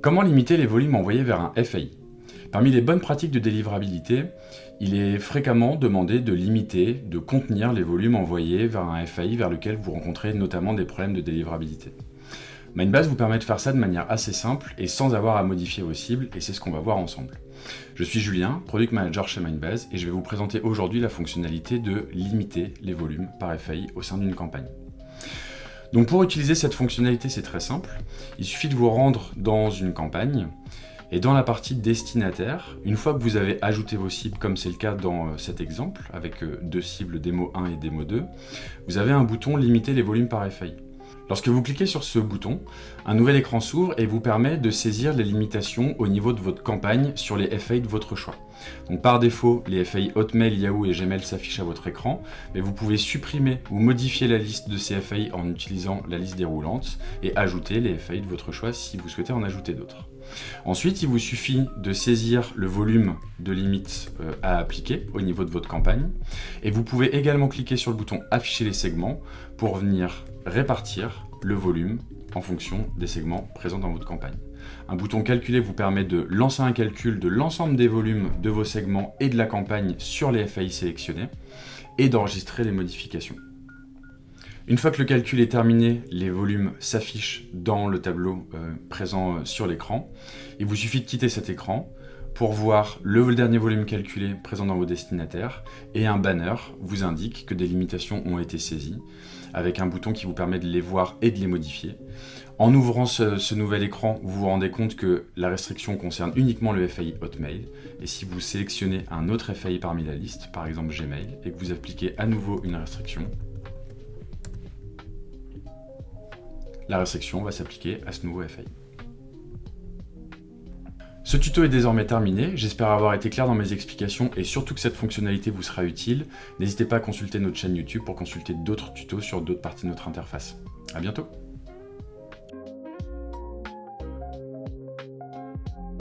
Comment limiter les volumes envoyés vers un FAI? Parmi les bonnes pratiques de délivrabilité, il est fréquemment demandé de limiter, de contenir les volumes envoyés vers un FAI vers lequel vous rencontrez notamment des problèmes de délivrabilité. Mindbase vous permet de faire ça de manière assez simple et sans avoir à modifier vos cibles, et c'est ce qu'on va voir ensemble. Je suis Julien, Product Manager chez Mindbase, et je vais vous présenter aujourd'hui la fonctionnalité de limiter les volumes par FAI au sein d'une campagne. Donc pour utiliser cette fonctionnalité, c'est très simple. Il suffit de vous rendre dans une campagne et dans la partie destinataire, une fois que vous avez ajouté vos cibles, comme c'est le cas dans cet exemple, avec deux cibles démo 1 et démo 2, vous avez un bouton limiter les volumes par FAI. Lorsque vous cliquez sur ce bouton, un nouvel écran s'ouvre et vous permet de saisir les limitations au niveau de votre campagne sur les FAI de votre choix. Donc par défaut, les FAI Hotmail, Yahoo et Gmail s'affichent à votre écran, mais vous pouvez supprimer ou modifier la liste de ces FAI en utilisant la liste déroulante et ajouter les FAI de votre choix si vous souhaitez en ajouter d'autres. Ensuite, il vous suffit de saisir le volume de limite à appliquer au niveau de votre campagne et vous pouvez également cliquer sur le bouton afficher les segments pour venir répartir le volume en fonction des segments présents dans votre campagne. Un bouton calculer vous permet de lancer un calcul de l'ensemble des volumes de vos segments et de la campagne sur les FAI sélectionnés et d'enregistrer les modifications. Une fois que le calcul est terminé, les volumes s'affichent dans le tableau présent sur l'écran. Il vous suffit de quitter cet écran pour voir le dernier volume calculé présent dans vos destinataires et un banner vous indique que des limitations ont été saisies avec un bouton qui vous permet de les voir et de les modifier. En ouvrant ce nouvel écran, vous vous rendez compte que la restriction concerne uniquement le FAI Hotmail et si vous sélectionnez un autre FAI parmi la liste, par exemple Gmail, et que vous appliquez à nouveau une restriction, la restriction va s'appliquer à ce nouveau FAI. Ce tuto est désormais terminé, j'espère avoir été clair dans mes explications et surtout que cette fonctionnalité vous sera utile. N'hésitez pas à consulter notre chaîne YouTube pour consulter d'autres tutos sur d'autres parties de notre interface. À bientôt!